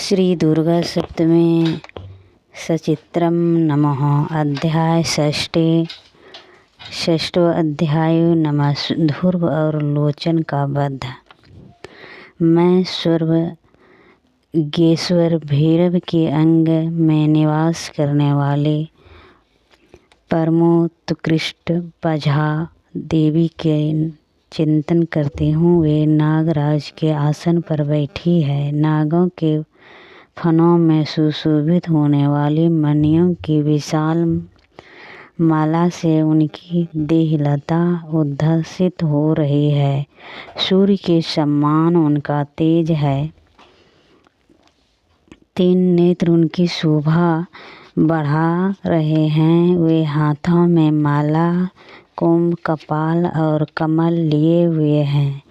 श्री दुर्गा सप्तमी सचित्रम नमः। अध्याय षष्ठो अध्याय नमः। ध्रुव और लोचन का वध। मैं स्वर्गेश्वर भैरव के अंग में निवास करने वाले परमोत्कृष्ट पझा देवी के चिंतन करती हूँ। वे नागराज के आसन पर बैठी है। नागों के फनों में सुशोभित होने वाली मणियों की विशाल माला से उनकी देहलता उद्भासित हो रही है। सूर्य के समान उनका तेज है। 3 नेत्र उनकी शोभा बढ़ा रहे हैं। वे हाथों में माला, कुंभ, कपाल और कमल लिए हुए हैं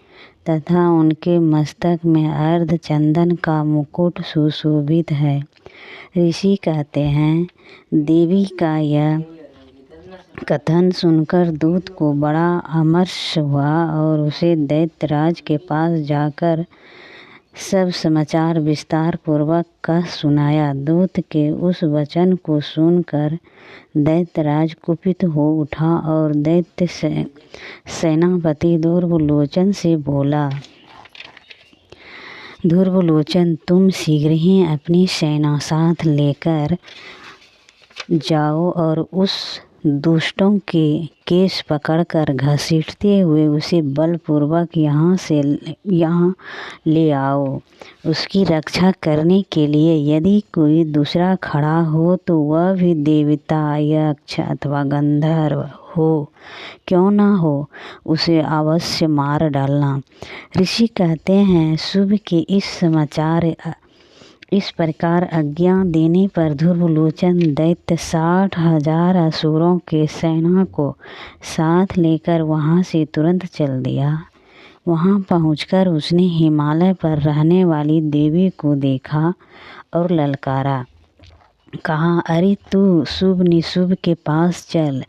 तथा उनके मस्तक में अर्ध चंदन का मुकुट सुशोभित है। ऋषि कहते हैं, देवी का यह कथन सुनकर दूत को बड़ा अमर्ष हुआ और उसे दैत्यराज के पास जाकर सब समाचार विस्तार पूर्वक कह सुनाया। दूत के उस वचन को सुनकर दैत्यराज कुपित हो उठा और दैत्य सेनापति दुर्वलोचन से बोला, दुर्वलोचन, तुम शीघ्र ही अपनी सेना साथ लेकर जाओ और उस दुष्टों के केश पकड़कर घसीटते हुए उसे बलपूर्वक यहाँ ले आओ। उसकी रक्षा करने के लिए यदि कोई दूसरा खड़ा हो तो वह भी देवता, यक्ष अथवा गंधर्व हो क्यों ना हो, उसे अवश्य मार डालना। ऋषि कहते हैं, शुभ के इस समाचार इस प्रकार आज्ञा देने पर दुर्वलोचन दैत्य 60,000 असुरों के सेना को साथ लेकर वहाँ से तुरंत चल दिया। वहाँ पहुंचकर उसने हिमालय पर रहने वाली देवी को देखा और ललकारा। कहा, अरे तू शुभ निशुभ के पास चल।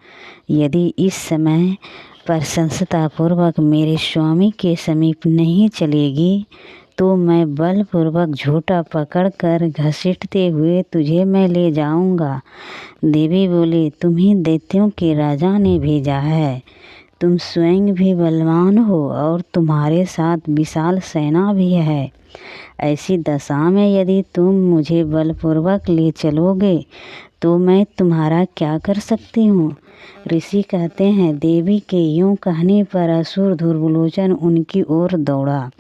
यदि इस समय प्रशंसतापूर्वक मेरे स्वामी के समीप नहीं चलेगी तो मैं बलपूर्वक झूठा पकड़कर घसीटते हुए तुझे मैं ले जाऊंगा। देवी बोली, तुम्हें दैत्यों के राजा ने भेजा है। तुम स्वयं भी बलवान हो और तुम्हारे साथ विशाल सेना भी है। ऐसी दशा में यदि तुम मुझे बलपूर्वक ले चलोगे तो मैं तुम्हारा क्या कर सकती हूँ। ऋषि कहते हैं, देवी के यूं कहने पर असुर दुर्वलोचन उनकी ओर दौड़ा।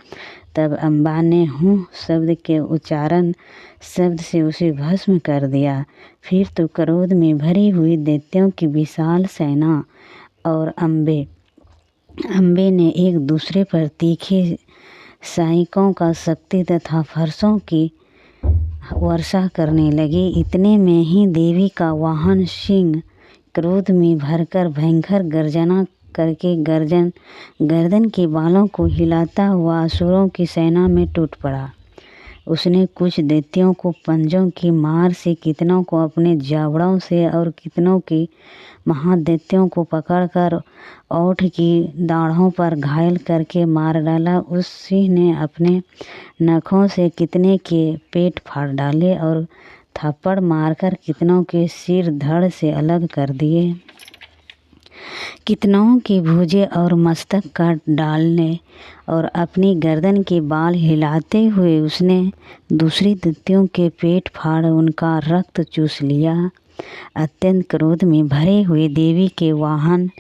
तब अम्बा ने हूँ शब्द के उच्चारण शब्द से उसे भस्म कर दिया। फिर तो क्रोध में भरी हुई दैत्यों की विशाल सेना और अम्बे ने एक दूसरे पर तीखे सैनिकों का शक्ति तथा फरसों की वर्षा करने लगी। इतने में ही देवी का वाहन सिंह क्रोध में भरकर भयंकर गर्जना करके गर्दन के बालों को हिलाता हुआ असुरों की सेना में टूट पड़ा। उसने कुछ दैत्यों को पंजों की मार से, कितनों को अपने जावड़ों से और कितनों की महादैत्यों को पकड़कर ओठ की दाढ़ों पर घायल करके मार डाला। उस सिंह ने अपने नखों से कितने के पेट फाड़ डाले और थप्पड़ मारकर कितनों के सिर धड़ से अलग कर दिए। कितनों की भुजा और मस्तक काट डालने और अपनी गर्दन के बाल हिलाते हुए उसने दूसरी दैत्यों के पेट फाड़ उनका रक्त चूस लिया। अत्यंत क्रोध में भरे हुए देवी के वाहन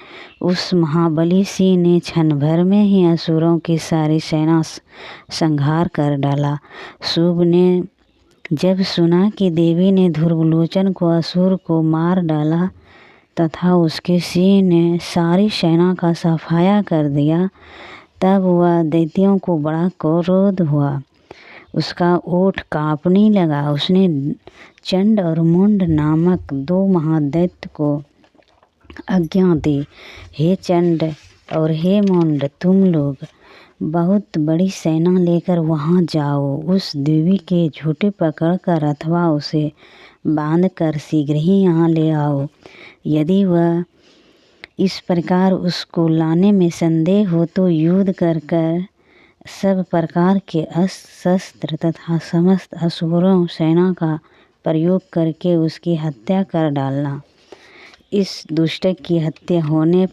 उस महाबली सिंह ने क्षण भर में ही असुरों की सारी सेना संहार कर डाला। शुभ ने जब सुना कि देवी ने दुर्वलोचन को असुर को मार डाला तथा उसके सिंह ने सारी सेना का सफाया कर दिया, तब वह दैत्यों को बड़ा क्रोध हुआ। उसका ओठ कांपने लगा। उसने चंड और मुंड नामक 2 महादैत्य को आज्ञा दी, हे चंड और हे मुंड, तुम लोग बहुत बड़ी सेना लेकर वहां जाओ। उस देवी के झूठे पकड़कर अथवा उसे बांधकर शीघ्र ही यहाँ ले आओ। यदि वह इस प्रकार उसको लाने में संदेह हो तो युद्ध कर सब प्रकार के अस्त्र शस्त्र तथा समस्त असुरों सेना का प्रयोग करके उसकी हत्या कर डालना। इस दुष्ट की हत्या होने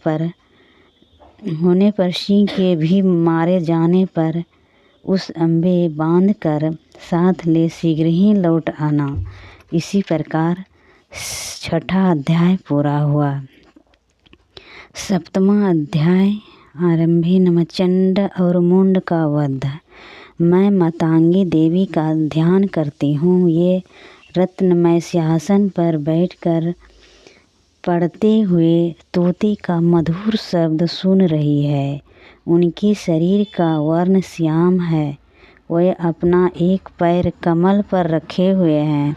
पर सिंह के भी मारे जाने पर उस अम्बे बांध कर साथ ले शीघ्र ही लौट आना। इसी प्रकार 6ठा अध्याय पूरा हुआ। 7वां अध्याय आरंभी। नमचंड और मुंड का वध। मैं मातंगी देवी का ध्यान करती हूँ। ये रत्नमय सिंहासन पर बैठकर पढ़ते हुए तोते का मधुर शब्द सुन रही है। उनके शरीर का वर्ण श्याम है। वे अपना एक पैर कमल पर रखे हुए हैं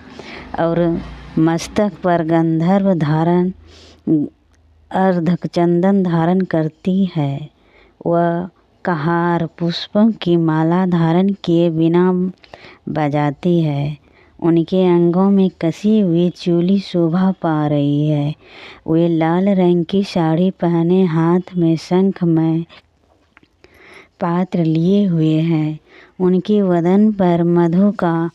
और मस्तक पर गंधर्व धारण अर्धचंदन धारण करती है। वह कहार पुष्पों की माला धारण किए बिना बजाती है। उनके अंगों में कसी हुई चूड़ी शोभा पा रही है। वे लाल रंग की साड़ी पहने हाथ में शंखमय पात्र लिए हुए हैं। उनके वदन पर मधु का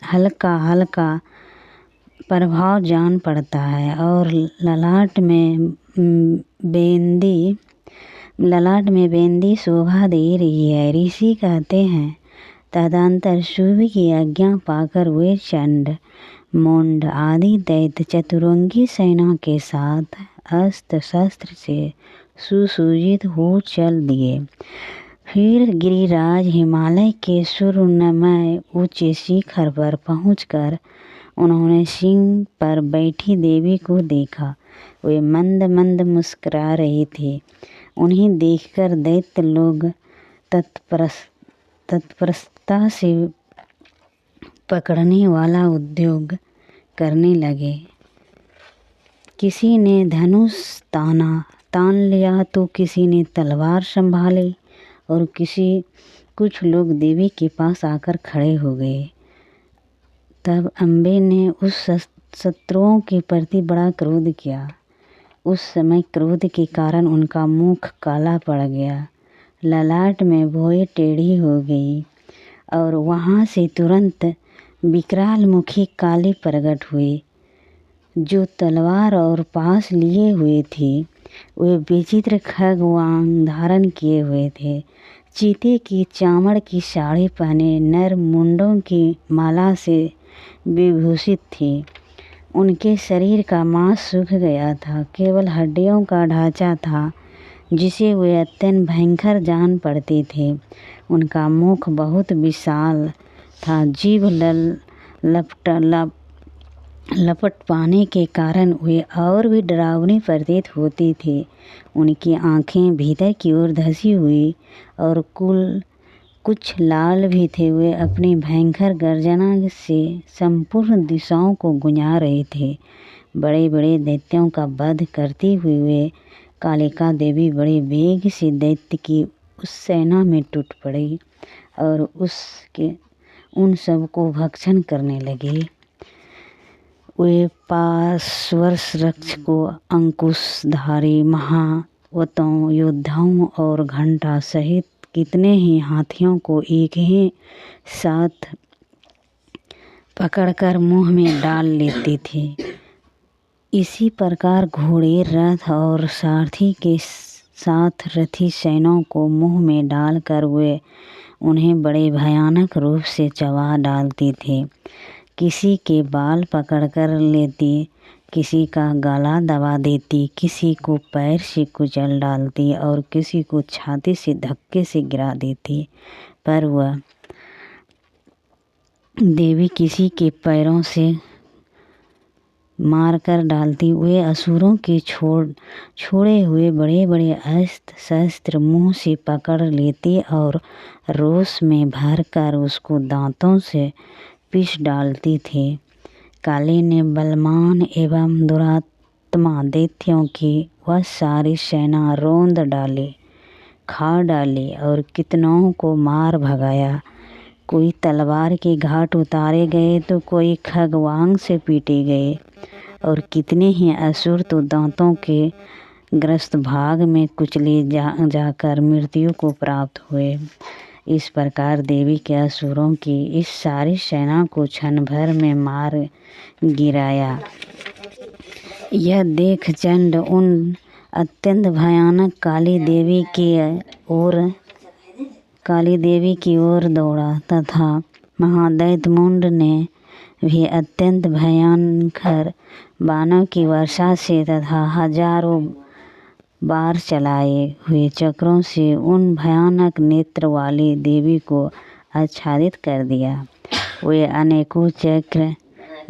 हल्का हल्का प्रभाव जान पड़ता है और ललाट में बेंदी शोभा दे रही है। ऋषि कहते हैं, तदंतर शिव की आज्ञा पाकर वे चंड मुंड आदि दैत्य चतुरंगी सेना के साथ अस्त्र शस्त्र से सुसज्जित हो चल दिए। फिर गिरिराज हिमालय के सुवर्णमय ऊंचे शिखर पर पहुंचकर उन्होंने सिंह पर बैठी देवी को देखा। वे मंद मंद मुस्कुरा रही थी। उन्हें देखकर दैत्य लोग तत्परता से पकड़ने वाला उद्योग करने लगे। किसी ने धनुष तान लिया तो किसी ने तलवार संभाली और कुछ लोग देवी के पास आकर खड़े हो गए। तब अम्बे ने उस शत्रुओं के प्रति बड़ा क्रोध किया। उस समय क्रोध के कारण उनका मुख काला पड़ गया, ललाट में भौहें टेढ़ी हो गई और वहाँ से तुरंत विकराल मुखी काली प्रकट हुई। जो तलवार और पास लिए हुए थे वे विचित्र खगवांग धारण किए हुए थे। चीते की चामड़ की साड़ी पहने नर मुंडों की माला से विभूषित थे। उनके शरीर का मांस सूख गया था, केवल हड्डियों का ढांचा था जिसे वे अत्यंत भयंकर जान पड़ते थे। उनका मुख बहुत विशाल था। जीभ लपट पाने के कारण वे और भी डरावनी प्रतीत होती थी। उनकी आंखें भीतर की ओर धंसी हुई और कुछ लाल भी थे। वे अपनी भयंकर गर्जना से संपूर्ण दिशाओं को गुंजा रहे थे। बड़े बड़े दैत्यों का वध करती हुई वे कालिका देवी बड़े वेग से दैत्य की उस सेना में टूट पड़ी और उन सबको भक्षण करने लगी। वे पाशवर्ष रक्ष को अंकुशधारी महावतों योद्धाओं और घंटा सहित कितने ही हाथियों को एक ही साथ पकड़कर मुंह में डाल लेती थी। इसी प्रकार घोड़े, रथ और सारथी के साथ रथी सैनों को मुंह में डालकर वे उन्हें बड़े भयानक रूप से चबा डालती थी। किसी के बाल पकड़कर लेती, किसी का गला दबा देती, किसी को पैर से कुचल डालती और किसी को छाती से धक्के से गिरा देती। पर वह देवी किसी के पैरों से मार कर डालती। वे असुरों के छोड़े हुए बड़े बड़े अस्त्र शस्त्र मुंह से पकड़ लेती और रोष में भरकर उसको दांतों से पीस डालती थी। काली ने बलवान एवं दुरात्मा दैत्यों की वह सारी सेना रौंद डाली, खा डाली और कितनों को मार भगाया। कोई तलवार के घाट उतारे गए तो कोई खगवांग से पीटे गए और कितने ही असुर तो दांतों के ग्रस्त भाग में कुचले जाकर मृत्यु को प्राप्त हुए। इस प्रकार देवी के असुरों की इस सारी सेना को क्षण भर में मार गिराया। यह देख चंड उन अत्यंत भयानक काली देवी की ओर दौड़ा तथा महादैत्य मुंड ने भी अत्यंत भयंकर बाणों की वर्षा से तथा हजारों बार चलाए हुए चक्रों से उन भयानक नेत्र वाली देवी को आच्छादित कर दिया। वे अनेकों चक्र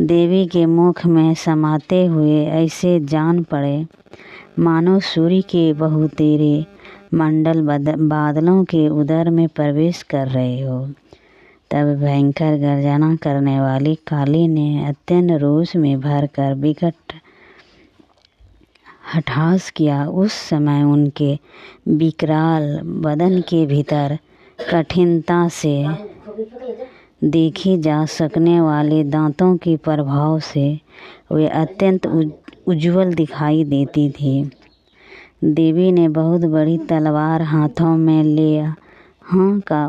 देवी के मुख में समाते हुए ऐसे जान पड़े मानो सूर्य के बहुतेरे मंडल बादलों के उदर में प्रवेश कर रहे हो। तब भयंकर गर्जना करने वाली काली ने अत्यंत रोष में भरकर विकट हठहास किया। उस समय उनके विकराल बदन के भीतर कठिनता से देखी जा सकने वाले दांतों के प्रभाव से वे अत्यंत उज्ज्वल दिखाई देती थी। देवी ने बहुत बड़ी तलवार हाथों में ले हाँ का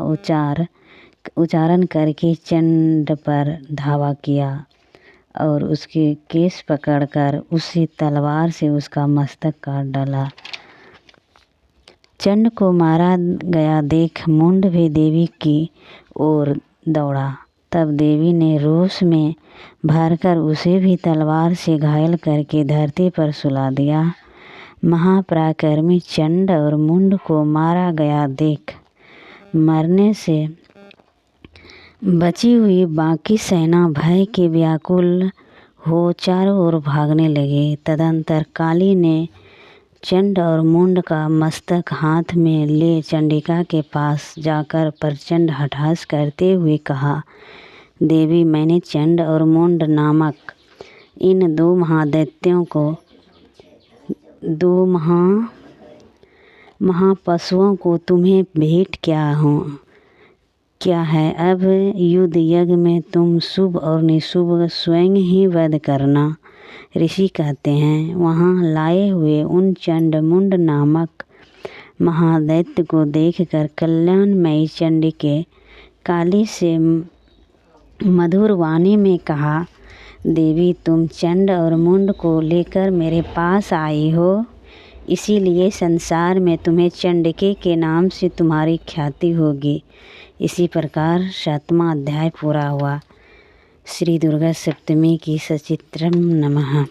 उच्चारण करके चंड पर धावा किया और उसके केस पकड़कर उसी तलवार से उसका मस्तक काट डाला। चंड को मारा गया देख मुंड भी देवी की ओर दौड़ा। तब देवी ने रोष में भरकर उसे भी तलवार से घायल करके धरती पर सुला दिया। महापराक्रमी चंड और मुंड को मारा गया देख मरने से बची हुई बाकी सेना भय के व्याकुल हो चारों ओर भागने लगे। तदंतर काली ने चंड और मुंड का मस्तक हाथ में ले चंडिका के पास जाकर प्रचंड हठहास करते हुए कहा, देवी, मैंने चंड और मुंड नामक इन दो महादैत्यों को, दो महापशुओं को तुम्हें भेंट क्या है। अब युद्ध यज्ञ में तुम शुभ और निशुभ स्वयं ही वध करना। ऋषि कहते हैं, वहाँ लाए हुए उन चंड मुंड नामक महादैत्य को देखकर कल्याणमयी चंडिके काली से मधुर वाणी में कहा, देवी, तुम चंड और मुंड को लेकर मेरे पास आई हो, इसीलिए संसार में तुम्हें चंडिके के नाम से तुम्हारी ख्याति होगी। इसी प्रकार 7वां अध्याय पूरा हुआ। श्री दुर्गा सप्तमी की सचित्रम नमः।